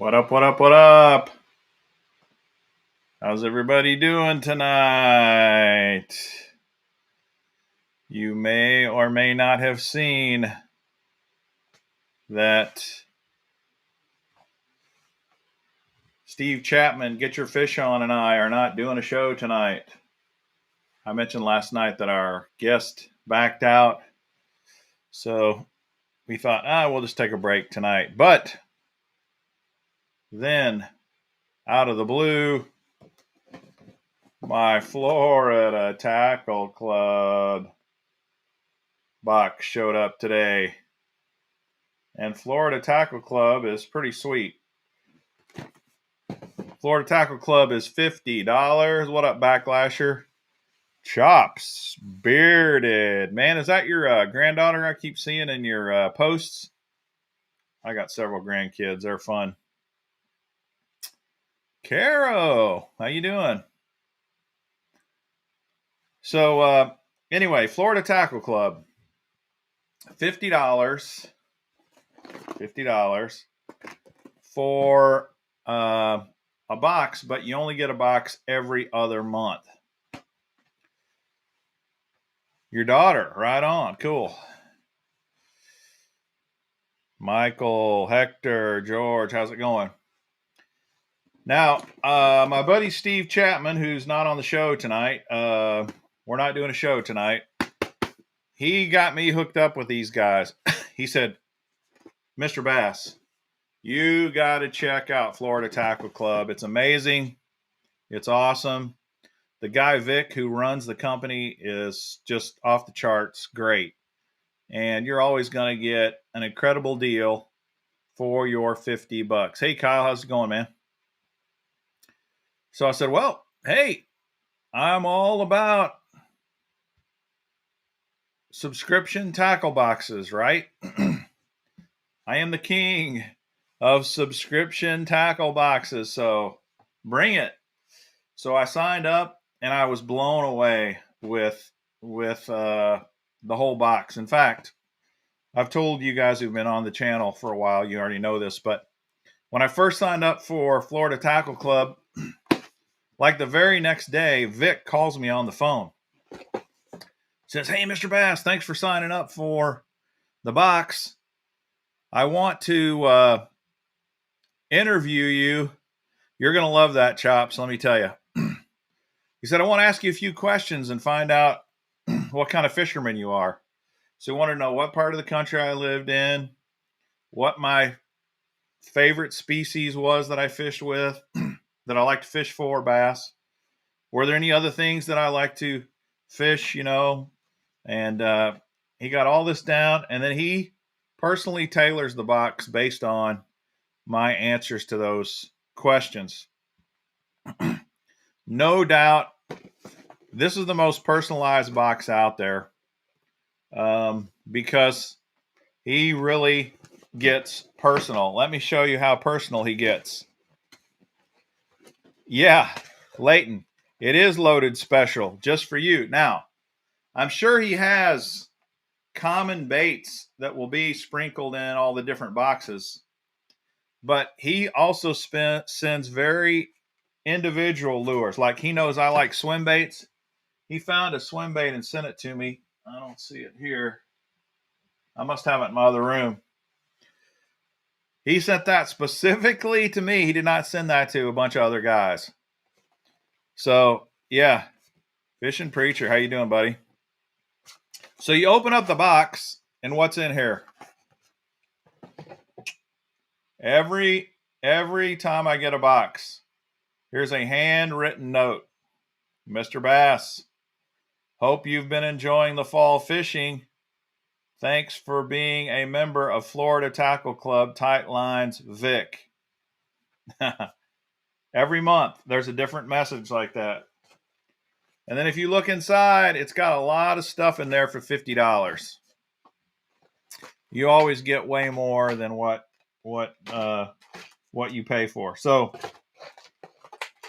What up, what up, what up? How's everybody doing tonight? You may or may not have seen that Steve Chapman, Get Your Fish On, and I are not doing a show tonight. I mentioned last night that our guest backed out, so we thought, we'll just take a break tonight. But then, out of the blue, my Florida Tackle Club box showed up today. And Florida Tackle Club is pretty sweet. Florida Tackle Club is $50. What up, Backlasher? Chops, bearded. Man, is that your granddaughter I keep seeing in your posts? I got several grandkids. They're fun. Caro, how you doing? So, anyway, Florida Tackle Club. $50 for a box, but you only get a box every other month. Your daughter, right on, cool. Michael, Hector, George, how's it going? Now, my buddy Steve Chapman, who's not on the show tonight, we're not doing a show tonight. He got me hooked up with these guys. He said, Mr. Bass, you got to check out Florida Tackle Club. It's amazing. It's awesome. The guy, Vic, who runs the company is just off the charts great. And you're always going to get an incredible deal for your $50. Hey, Kyle, how's it going, man? So I said, well, hey, I'm all about subscription tackle boxes, right? I am the king of subscription tackle boxes, so bring it. So I signed up, and I was blown away with the whole box. In fact, I've told you guys who've been on the channel for a while, you already know this, but when I first signed up for Florida Tackle Club, like the very next day, Vic calls me on the phone. Says, hey, Mr. Bass, thanks for signing up for the box. I want to interview you. You're going to love that, Chops, let me tell you. He said, I want to ask you a few questions and find out what kind of fisherman you are. So he wanted to know what part of the country I lived in, what my favorite species was that I fished with, that I like to fish for, bass. Were there any other things that I like to fish, And he got all this down, and then he personally tailors the box based on my answers to those questions. No doubt, this is the most personalized box out there because he really gets personal. Let me show you how personal he gets. Yeah, Leighton, it is loaded special just for you. Now, I'm sure he has common baits that will be sprinkled in all the different boxes, but he also sends very individual lures. Like he knows I like swim baits. He found a swim bait and sent it to me. I don't see it here. I must have it in my other room. He sent that specifically to me. He did not send that to a bunch of other guys. So, yeah. Fishing Preacher, how you doing, buddy? So you open up the box, and what's in here? Every time I get a box, here's a handwritten note. Mr. Bass, hope you've been enjoying the fall fishing. Thanks for being a member of Florida Tackle Club. Tight Lines, Vic. Every month, there's a different message like that. And then if you look inside, it's got a lot of stuff in there for $50. You always get way more than what you pay for. So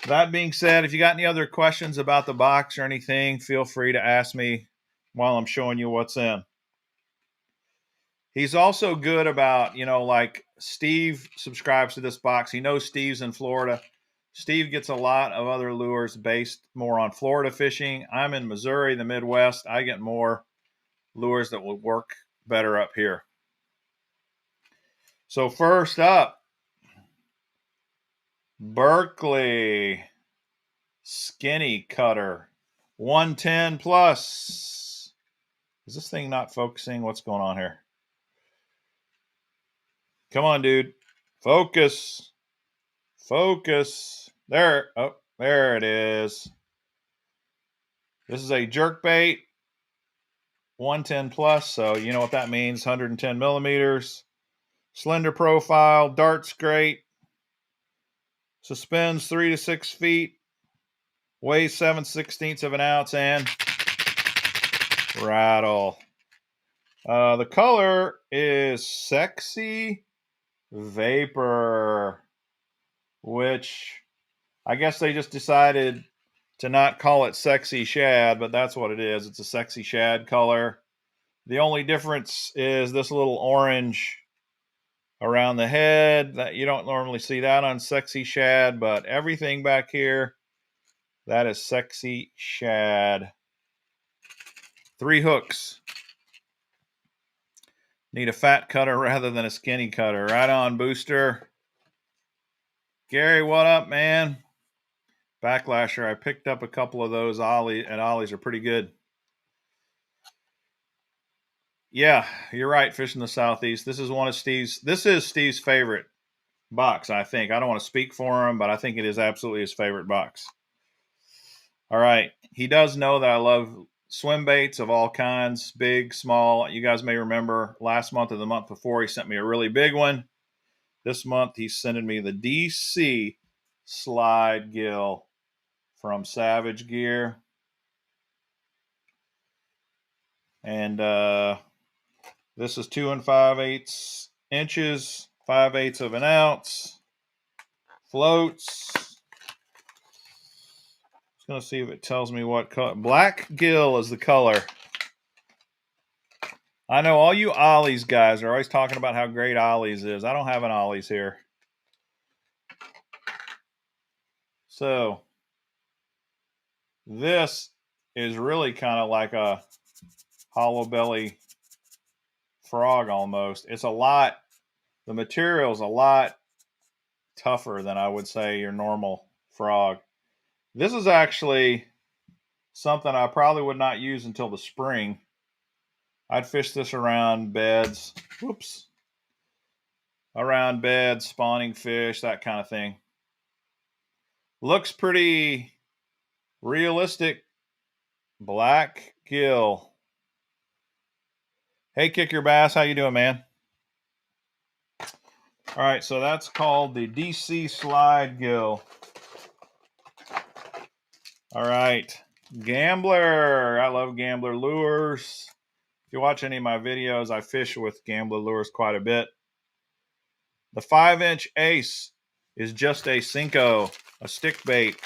that being said, if you got any other questions about the box or anything, feel free to ask me while I'm showing you what's in. He's also good about, like Steve subscribes to this box. He knows Steve's in Florida. Steve gets a lot of other lures based more on Florida fishing. I'm in Missouri, the Midwest. I get more lures that will work better up here. So first up, Berkeley Skinny Cutter 110 plus. Is this thing not focusing? What's going on here? Come on, dude. Focus. Focus. There. Oh, there it is. This is a jerkbait 110 plus. So you know what that means. 110 millimeters. Slender profile. Dart's great. Suspends 3 to 6 feet. Weighs 7/16 of an ounce and rattle. The color is Sexy Vapor, which I guess they just decided to not call it Sexy Shad, but that's what it is. It's a Sexy Shad color. The only difference is this little orange around the head. That you don't normally see that on Sexy Shad, but everything back here, that is Sexy Shad. 3 hooks. Need a fat cutter rather than a skinny cutter. Right on, Booster. Gary, what up, man? Backlasher. I picked up a couple of those Ollie, and Ollies are pretty good. Yeah, you're right, fishing the Southeast. This is one of Steve's. This is Steve's favorite box, I think. I don't want to speak for him, but I think it is absolutely his favorite box. All right. He does know that I love swim baits of all kinds, big, small. You guys may remember last month or the month before, he sent me a really big one. This month, he's sending me the DC slide gill from Savage Gear. And this is 2 5/8 inches, 5/8 of an ounce. Floats. Just going to see if it tells me what color. Black gill is the color. I know all you Ollies guys are always talking about how great Ollies is. I don't have an Ollies here. So this is really kind of like a hollow belly frog almost. It's a lot, the material is a lot tougher than I would say your normal frog. This is actually something I probably would not use until the spring. I'd fish this around beds. Whoops. Around beds, spawning fish, that kind of thing. Looks pretty realistic. Black gill. Hey, Kick Your Bass, how you doing, man? All right, so that's called the DC slide gill. All right, Gambler. I love Gambler lures. If you watch any of my videos, I fish with Gambler lures quite a bit. The 5-inch Ace is just a Cinco, a stick bait.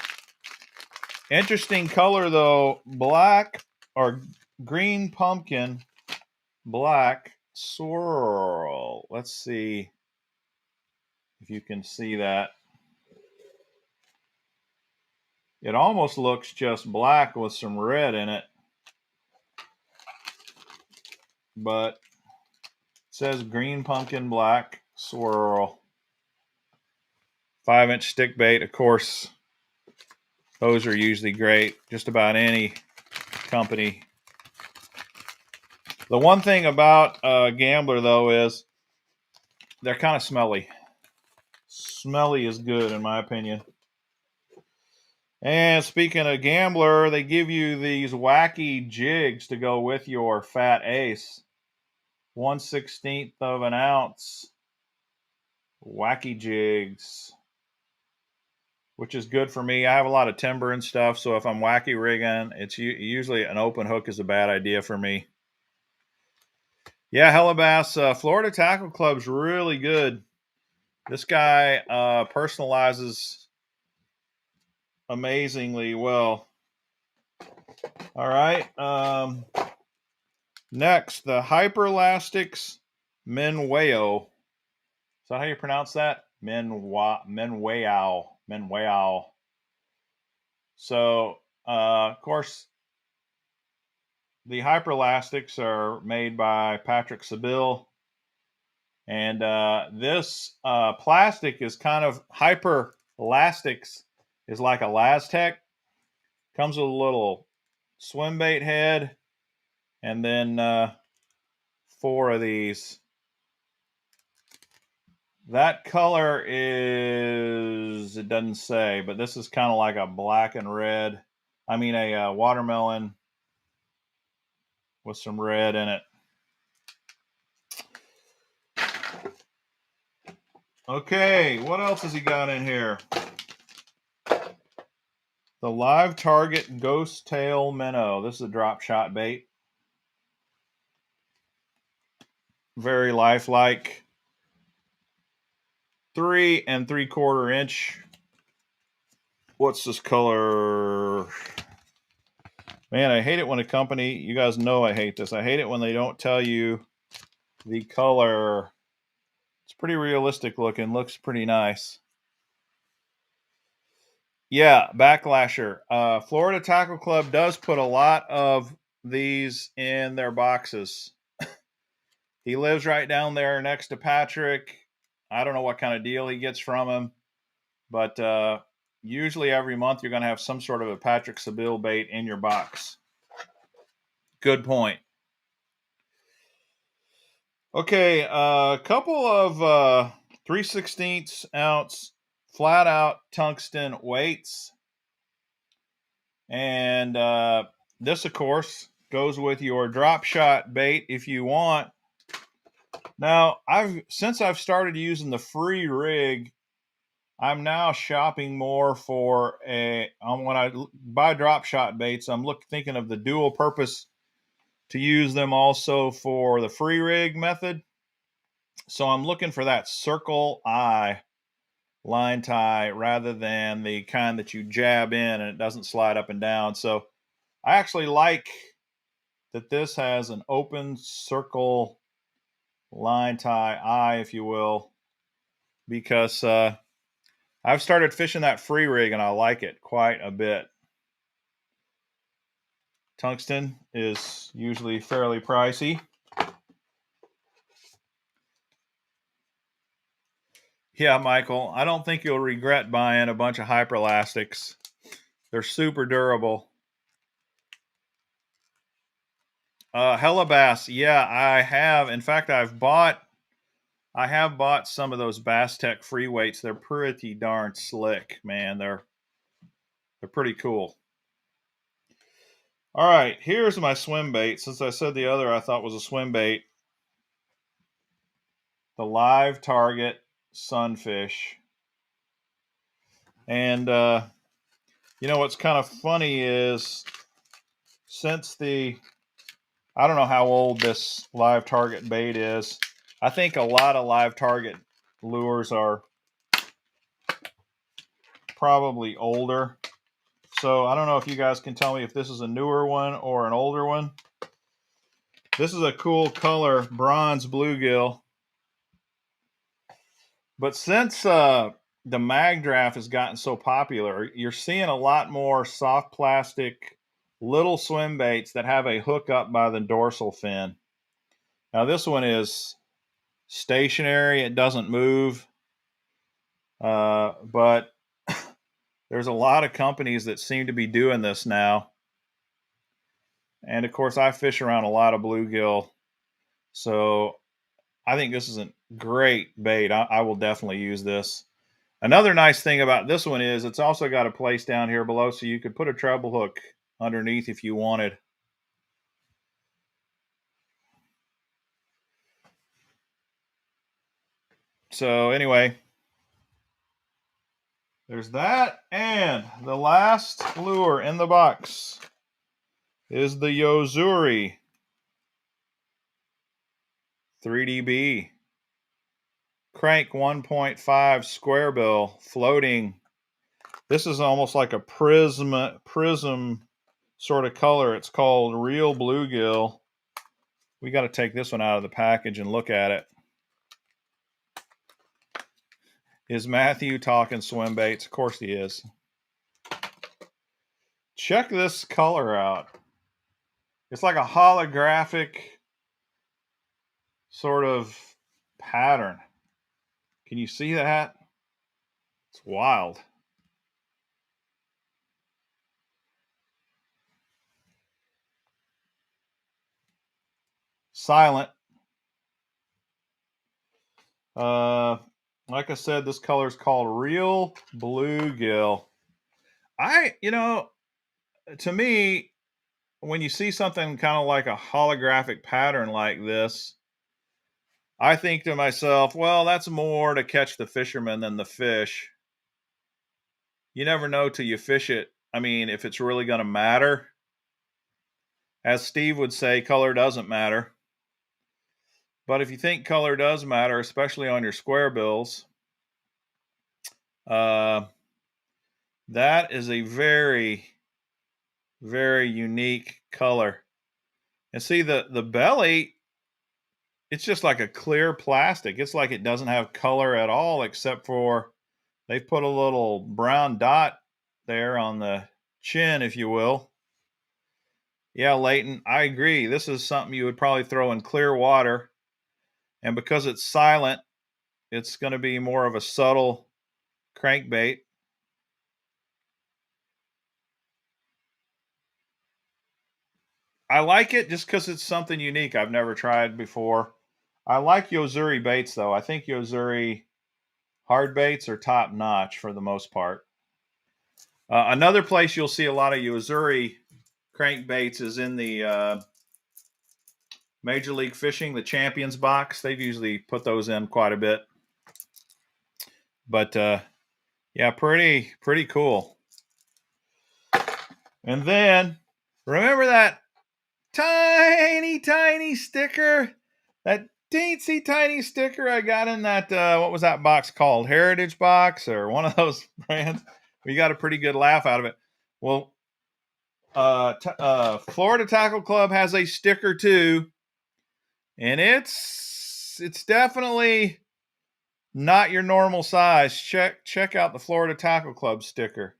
Interesting color though, black or green pumpkin, black swirl. Let's see if you can see that. It almost looks just black with some red in it, but it says green pumpkin black swirl. 5-inch stick bait, of course. Those are usually great, just about any company. The one thing about Gambler, though, is they're kind of smelly. Smelly is good, in my opinion. And speaking of Gambler, they give you these wacky jigs to go with your fat Ace. 1/16 of an ounce. Wacky jigs, which is good for me. I have a lot of timber and stuff, so if I'm wacky rigging, it's usually an open hook is a bad idea for me. Yeah, Hellabass, Florida Tackle Club's really good. This guy personalizes amazingly well. All right. Next, the Hyperlastics Minueo. that how you pronounce that? Menwayao. So, of course, the hyperelastics are made by Patrick Seville. And this plastic is kind of hyperelastics, is like a Lastec. Comes with a little swim bait head, and then 4 of these. That color is, it doesn't say, but this is kind of like a black and red. I mean a watermelon with some red in it. Okay, what else has he got in here? The Live Target Ghost Tail Minnow. This is a drop shot bait. Very lifelike. 3 3/4 inch. What's this color? Man, I hate it when a company, you guys know I hate this. I hate it when they don't tell you the color. It's pretty realistic looking. Looks pretty nice. Yeah, backlasher. Florida Tackle Club does put a lot of these in their boxes. He lives right down there next to Patrick. I don't know what kind of deal he gets from him, but usually every month you're going to have some sort of a Patrick Seville bait in your box. Good point. Okay, a couple of 3/16 ounce flat out tungsten weights. And this, of course, goes with your drop shot bait if you want. Now, since I've started using the free rig, I'm now shopping more for when I buy drop shot baits, I'm thinking of the dual purpose to use them also for the free rig method. So I'm looking for that circle eye line tie rather than the kind that you jab in and it doesn't slide up and down. So I actually like that this has an open circle line tie eye, if you will, because I've started fishing that free rig and I like it quite a bit. Tungsten is usually fairly pricey. Yeah, Michael, I don't think you'll regret buying a bunch of hyperelastics. They're super durable. Hellabass, yeah, I have. In fact, I have bought some of those Bass Tech free weights. They're pretty darn slick, man. They're pretty cool. All right, here's my swim bait. Since I said the other I thought was a swim bait, the Live Target Sunfish. And you know what's kind of funny is since I don't know how old this Live Target bait is. I think a lot of Live Target lures are probably older. So I don't know if you guys can tell me if this is a newer one or an older one. This is a cool color, bronze bluegill. But since the mag draft has gotten so popular, you're seeing a lot more soft plastic little swim baits that have a hook up by the dorsal fin. Now this one is stationary. It doesn't move. But there's a lot of companies that seem to be doing this now. And of course, I fish around a lot of bluegill. So I think this is a great bait. I will definitely use this. Another nice thing about this one is it's also got a place down here below so you could put a treble hook underneath if you wanted. So anyway, there's that. And the last lure in the box is the Yozuri 3DB. Crank 1.5 square bill floating. This is almost like a prism sort of color. It's called Real Bluegill. We got to take this one out of the package and look at it. Is Matthew talking swim baits? Of course he is. Check this color out. It's like a holographic sort of pattern. Can you see that? It's wild. Silent. Like I said, this color is called Real Bluegill. To me, when you see something kind of like a holographic pattern like this, I think to myself, well, that's more to catch the fisherman than the fish. You never know till you fish it. I mean, if it's really going to matter. As Steve would say, color doesn't matter. But if you think color does matter, especially on your square bills, that is a very, very unique color. And see, the belly, it's just like a clear plastic. It's like it doesn't have color at all, except for they've put a little brown dot there on the chin, if you will. Yeah, Leighton, I agree. This is something you would probably throw in clear water. And because it's silent, it's going to be more of a subtle crankbait. I like it just because it's something unique I've never tried before. I like Yo-Zuri baits, though. I think Yo-Zuri hard baits are top notch for the most part. Another place you'll see a lot of Yo-Zuri crankbaits is in the Major League Fishing, the Champions box. They've usually put those in quite a bit. But yeah, pretty cool. And then remember that tiny sticker, that teensy tiny sticker I got in that what was that box called, Heritage box or one of those brands? We got a pretty good laugh out of it. Well, Florida Tackle Club has a sticker too, and it's definitely not your normal size. Check out the Florida Tackle Club sticker.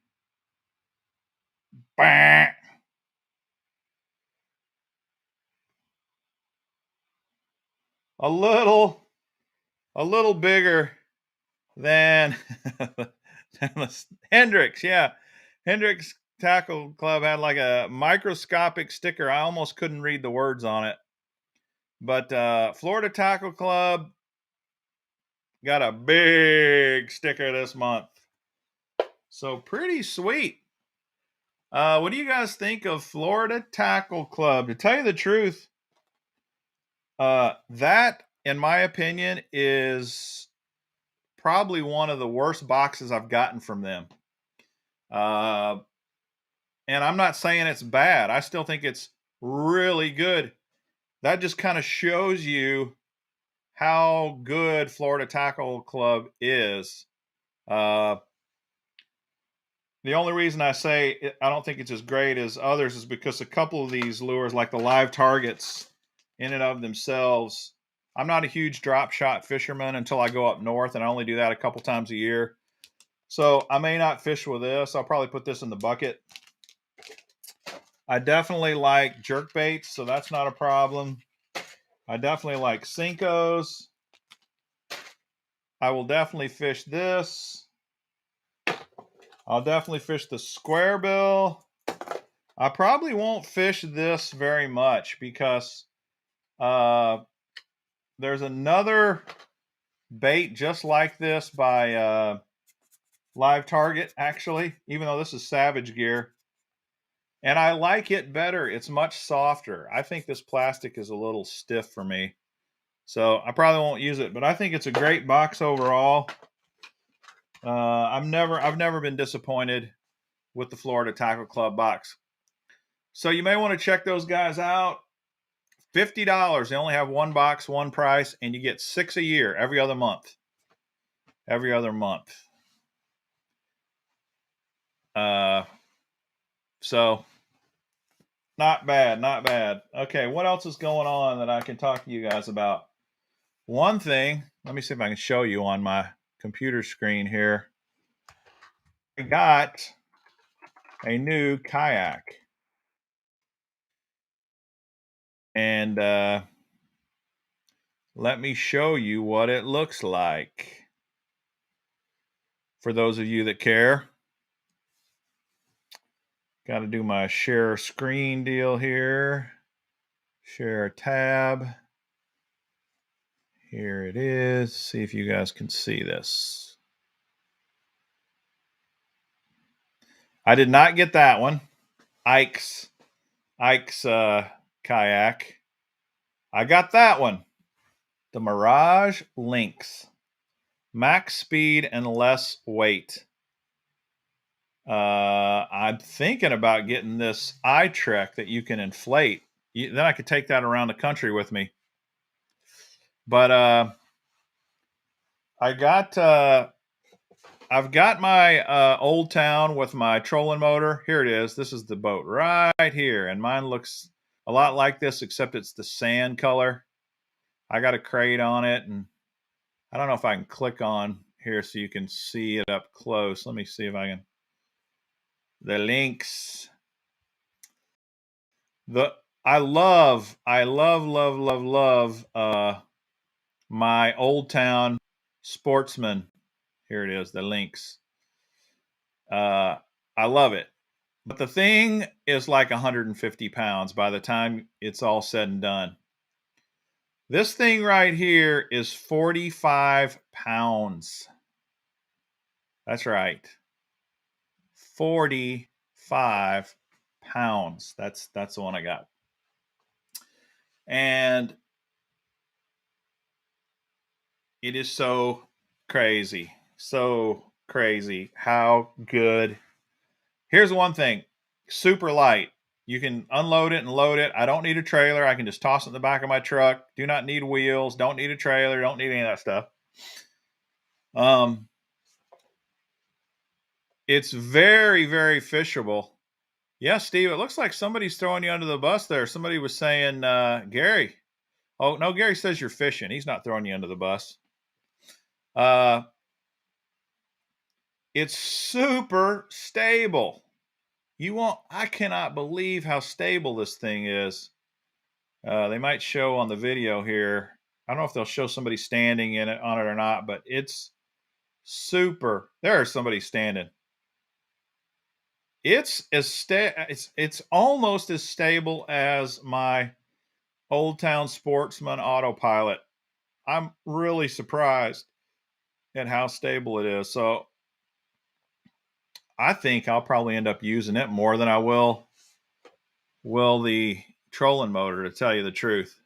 Bah! A little bigger than Hendrix. Yeah, Hendrix Tackle Club had like a microscopic sticker. I almost couldn't read the words on it. But Florida Tackle Club got a big sticker this month. So pretty sweet. What do you guys think of Florida Tackle Club? To tell you the truth, that, in my opinion, is probably one of the worst boxes I've gotten from them. And I'm not saying it's bad. I still think it's really good. That just kind of shows you how good Florida Tackle Club is. The only reason I say I don't think it's as great as others is because a couple of these lures, like the live targets in and of themselves, I'm not a huge drop shot fisherman until I go up north, and I only do that a couple times a year. So I may not fish with this. I'll probably put this in the bucket. I definitely like jerk baits, so that's not a problem. I definitely like Cincos. I will definitely fish this. I'll definitely fish the square bill. I probably won't fish this very much because there's another bait just like this by Live Target, actually, even though this is Savage Gear. And I like it better. It's much softer. I think this plastic is a little stiff for me. So I probably won't use it, but I think it's a great box overall. I've never been disappointed with the Florida Tackle Club box. So you may want to check those guys out. $50. They only have one box, one price, and you get 6 a year, every other month. Every other month. So not bad, not bad. Okay, what else is going on that I can talk to you guys about? One thing, let me see if I can show you on my computer screen here. I got a new kayak. And let me show you what it looks like. For those of you that care. Got to do my share screen deal here. Share a tab. Here it is. See if you guys can see this. I did not get that one. Ike's kayak. I got that one. The Mirage Lynx. Max speed and less weight. I'm thinking about getting this iTrek that you can inflate. Then I could take that around the country with me. But I've got my Old Town with my trolling motor. Here it is. This is the boat right here. And mine looks a lot like this, except it's the sand color. I got a crate on it. And I don't know if I can click on here so you can see it up close. Let me see if I can. The Lynx. I love my Old Town Sportsman. Here it is, the Lynx. I love it. But the thing is like 150 pounds by the time it's all said and done. This thing right here is 45 pounds. That's right. 45 pounds. That's the one I got. And it is so crazy. So crazy how good. Here's one thing. Super light. You can unload it and load it. I don't need a trailer. I can just toss it in the back of my truck. Do not need wheels. Don't need a trailer. Don't need any of that stuff. It's very, very fishable. Yeah, Steve, it looks like somebody's throwing you under the bus there. Somebody was saying, Gary. Oh, no, Gary says you're fishing. He's not throwing you under the bus. It's super stable. I cannot believe how stable this thing is. They might show on the video here. I don't know if they'll show somebody standing on it or not, but it's super. There's somebody standing. It's it's almost as stable as my Old Town Sportsman autopilot. I'm really surprised at how stable it is. So I think I'll probably end up using it more than I will the trolling motor, to tell you the truth.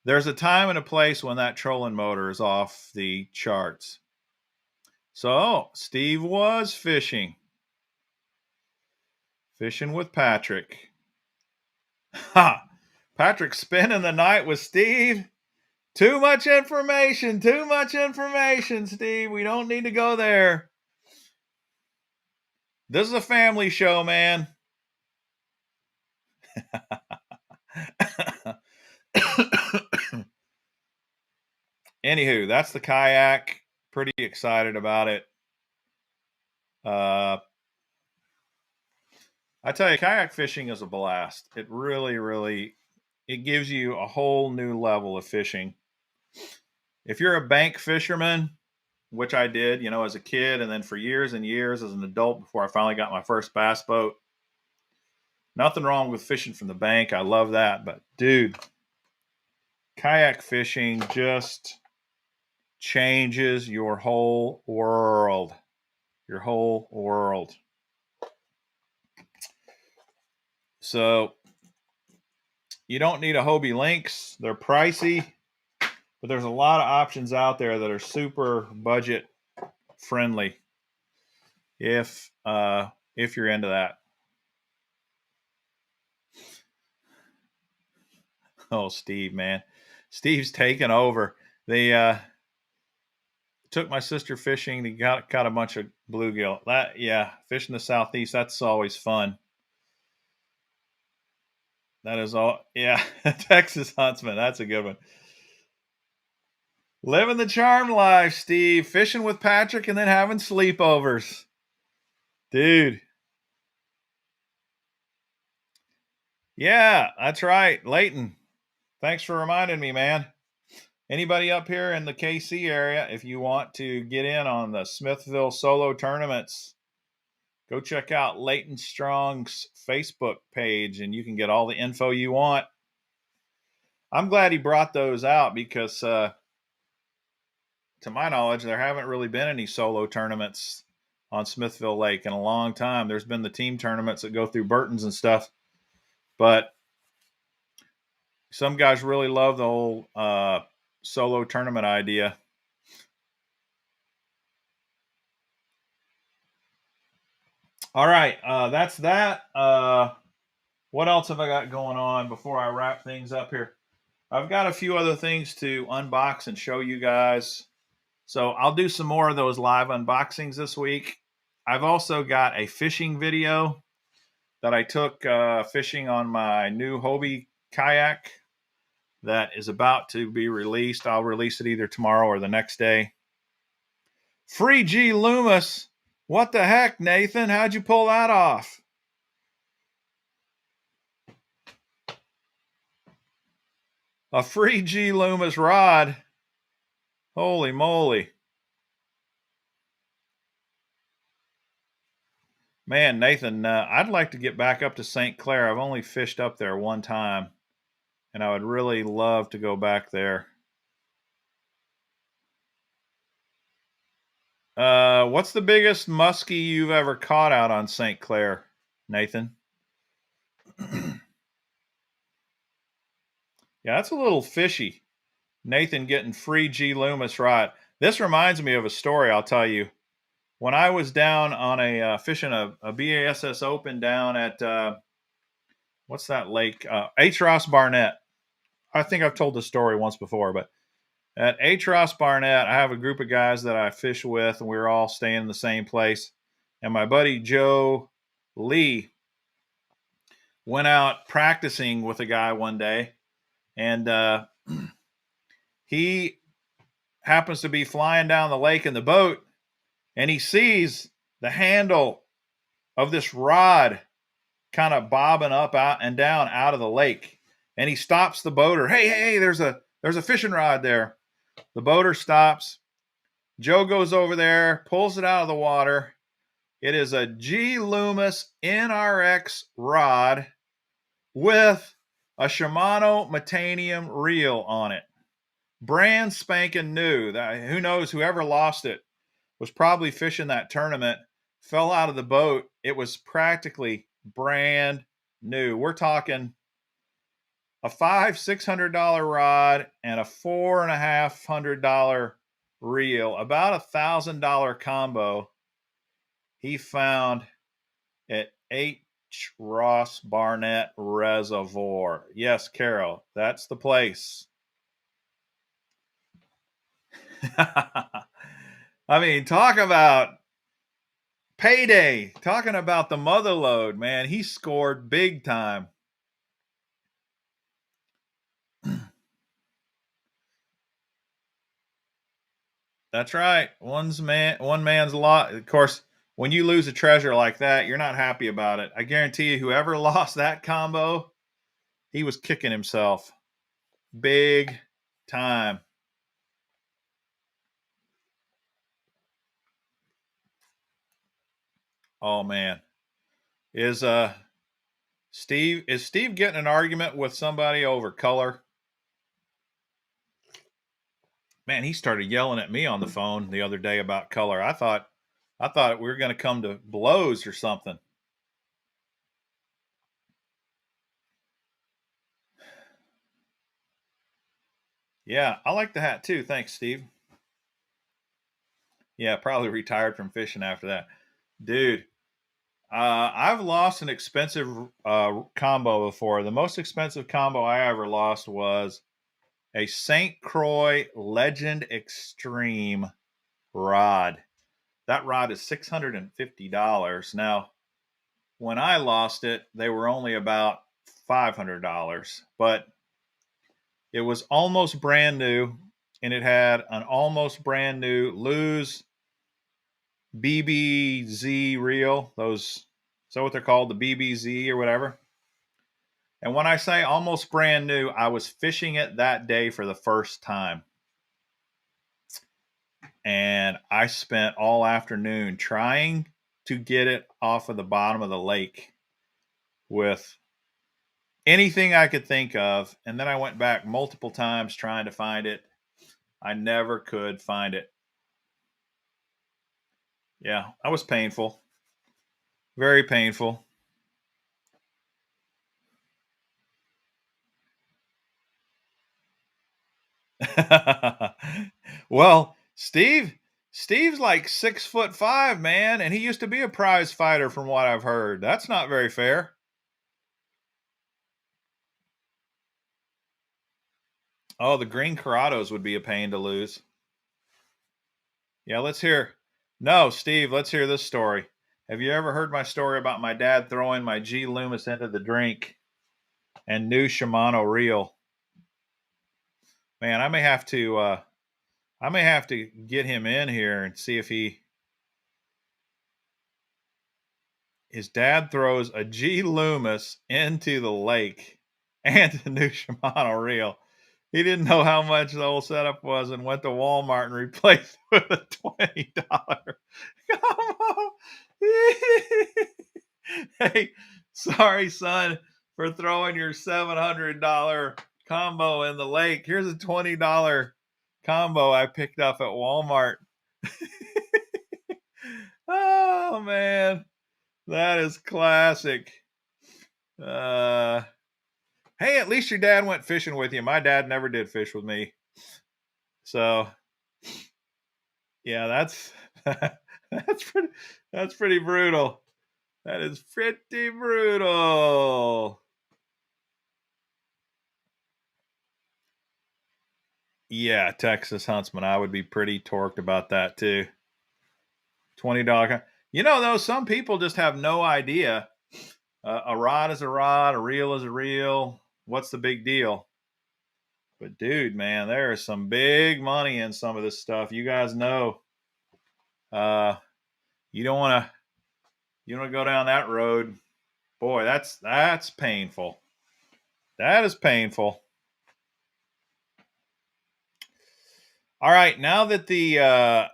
There's a time and a place when that trolling motor is off the charts. So Steve was fishing with Patrick. Ha! Patrick spending the night with Steve. Too much information, Steve. We don't need to go there. This is a family show, man. Anywho, that's the kayak. Pretty excited about it. I tell you, kayak fishing is a blast. It really, it gives you a whole new level of fishing. If you're a bank fisherman, which I did, as a kid, and then for years and years as an adult before I finally got my first bass boat. Nothing wrong with fishing from the bank. I love that. But dude, kayak fishing just changes your whole world. Your whole world. So you don't need a Hobie Lynx. They're pricey, but there's a lot of options out there that are super budget friendly if you're into that. Oh, Steve, man. Steve's taken over. They took my sister fishing. He caught a bunch of bluegill. Fishing the Southeast, that's always fun. That is all. Yeah, Texas Huntsman. That's a good one. Living the charm life, Steve. Fishing with Patrick and then having sleepovers. Dude. Yeah, that's right. Layton. Thanks for reminding me, man. Anybody up here in the KC area, if you want to get in on the Smithville solo tournaments, go check out Layton Strong's Facebook page and you can get all the info you want. I'm glad he brought those out because, to my knowledge, there haven't really been any solo tournaments on Smithville Lake in a long time. There's been the team tournaments that go through Burton's and stuff, but some guys really love the whole solo tournament idea. All right, that's that. What else have I got going on before I wrap things up here? I've got a few other things to unbox and show you guys. So I'll do some more of those live unboxings this week. I've also got a fishing video that I took fishing on my new Hobie kayak that is about to be released. I'll release it either tomorrow or the next day. Free G Loomis. What the heck, Nathan? How'd you pull that off? A free G Loomis rod. Holy moly. Man, Nathan, I'd like to get back up to St. Clair. I've only fished up there one time, and I would really love to go back there. What's the biggest muskie you've ever caught out on St. Clair, Nathan? Yeah, that's a little fishy. Nathan getting free G Loomis rod. This reminds me of a story I'll tell you. When I was down on a fishing a BASS Open down at what's that lake? H. Ross Barnett. I think I've told this story once before, but at H. Ross Barnett, I have a group of guys that I fish with, and we were all staying in the same place. And my buddy Joe Lee went out practicing with a guy one day, and he happens to be flying down the lake in the boat, and he sees the handle of this rod kind of bobbing up out and down out of the lake. And he stops the boater. Hey, there's a fishing rod there. The boater stops. Joe goes over there, pulls it out of the water. It is a G Loomis NRX rod with a Shimano Metanium reel on it. Brand spanking new. Who knows, whoever lost it was probably fishing that tournament, fell out of the boat. It was practically brand new. We're talking a $500-$600 rod and a $450 reel, about $1,000 combo he found at H. Ross Barnett Reservoir. Yes, Carol, that's the place. I mean, talk about payday. Talking about the mother load, man. He scored big time. That's right. One man's lot. Of course, when you lose a treasure like that, you're not happy about it. I guarantee you, whoever lost that combo, he was kicking himself big time. Oh man, is Steve getting an argument with somebody over color? Man, he started yelling at me on the phone the other day about color. I thought we were going to come to blows or something. Yeah, I like the hat too. Thanks, Steve. Yeah, probably retired from fishing after that. Dude, I've lost an expensive combo before. The most expensive combo I ever lost was a St. Croix Legend Extreme rod. That rod is $650. Now, when I lost it, they were only about $500, but it was almost brand new. and it had an almost brand new Lew's BBZ reel. Those, is that what they're called? The BBZ or whatever. And when I say almost brand new, I was fishing it that day for the first time. And I spent all afternoon trying to get it off of the bottom of the lake with anything I could think of. And then I went back multiple times trying to find it. I never could find it. Yeah, that was painful. Very painful. Well, Steve's like 6'5", man, and he used to be a prize fighter from what I've heard. That's not very fair. Oh, the green Corrados would be a pain to lose. Yeah, let's hear. No, Steve, let's hear this story. Have you ever heard my story about my dad throwing my G Loomis into the drink and new Shimano reel? Man, I may have to get him in here and see if his dad throws a G Loomis into the lake and a new Shimano reel. He didn't know how much the whole setup was and went to Walmart and replaced it with a $20 combo. Hey, sorry, son, for throwing your $700 combo in the lake. Here's a $20 combo I picked up at Walmart. Oh, man. That is classic. Hey, at least your dad went fishing with you. My dad never did fish with me. So, yeah, that's pretty brutal. That is pretty brutal. Yeah, Texas Huntsman. I would be pretty torqued about that too. $20. You know, though, some people just have no idea. A rod is a rod, a reel is a reel. What's the big deal? But dude, man, there is some big money in some of this stuff. You guys know. Uh, you don't want to go down that road. Boy, that's painful. That is painful. All right, now that the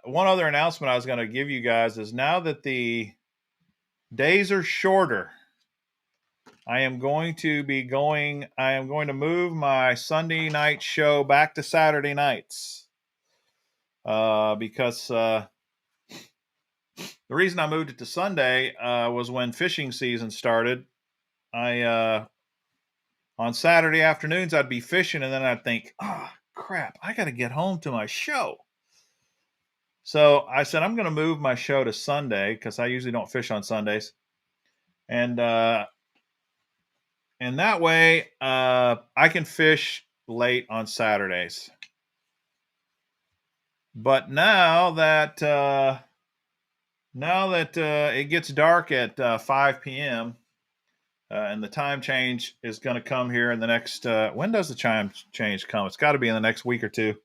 one other announcement I was going to give you guys is now that the days are shorter, I am going to move my Sunday night show back to Saturday nights. Because the reason I moved it to Sunday was when fishing season started. I on Saturday afternoons I'd be fishing and then I'd think, crap, I got to get home to my show. So I said I'm going to move my show to Sunday because I usually don't fish on Sundays, and that way I can fish late on Saturdays. But now that it gets dark at 5 p.m. And the time change is going to come here in the next. When does the time change come? It's got to be in the next week or two.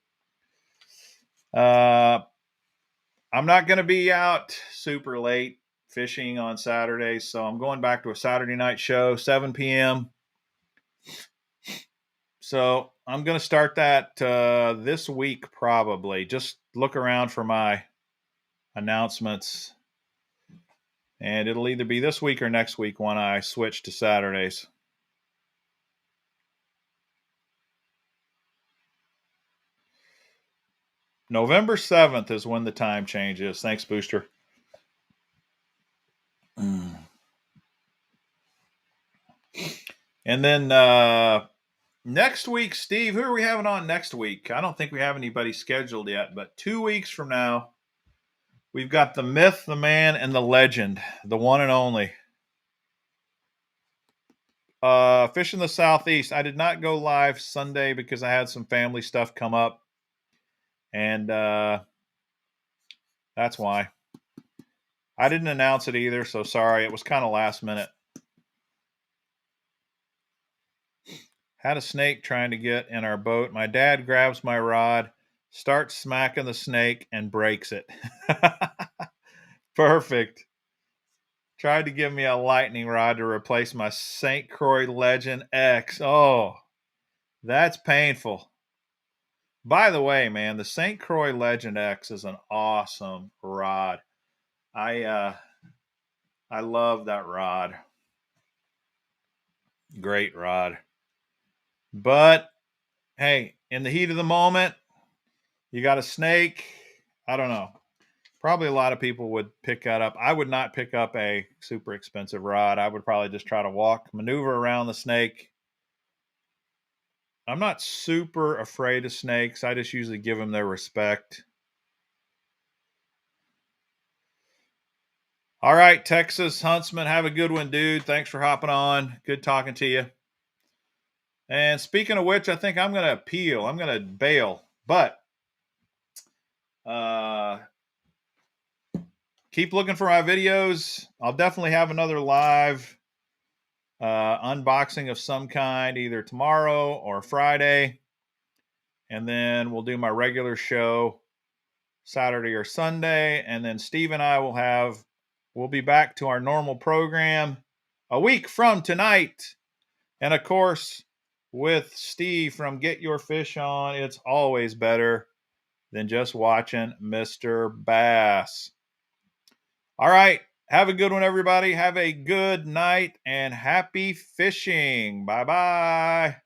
I'm not going to be out super late fishing on Saturdays, so I'm going back to a Saturday night show, 7 p.m. So I'm going to start that this week probably. Just look around for my announcements, and it'll either be this week or next week when I switch to Saturdays. November 7th is when the time change is. Thanks, Booster. And then next week, Steve, who are we having on next week? I don't think we have anybody scheduled yet, but 2 weeks from now, we've got the myth, the man, and the legend, the one and only. Fish in the Southeast. I did not go live Sunday because I had some family stuff come up, and that's why. I didn't announce it either, so sorry. It was kind of last minute. Had a snake trying to get in our boat. My dad grabs my rod, starts smacking the snake and breaks it. Perfect. Tried to give me a lightning rod to replace my St. Croix Legend X. Oh, that's painful. By the way, man, the St. Croix Legend X is an awesome rod. I love that rod. Great rod. But hey, in the heat of the moment, you got a snake. I don't know. Probably a lot of people would pick that up. I would not pick up a super expensive rod. I would probably just try to maneuver around the snake. I'm not super afraid of snakes. I just usually give them their respect. All right, Texas Huntsman, have a good one, dude. Thanks for hopping on. Good talking to you. And speaking of which, I think I'm going to appeal. I'm going to bail. But keep looking for my videos. I'll definitely have another live unboxing of some kind, either tomorrow or Friday. And then we'll do my regular show Saturday or Sunday. And then Steve and I we'll be back to our normal program a week from tonight. And of course, with Steve from Get Your Fish On, it's always better than just watching Mr. Bass. All right. Have a good one, everybody. Have a good night and happy fishing. Bye-bye.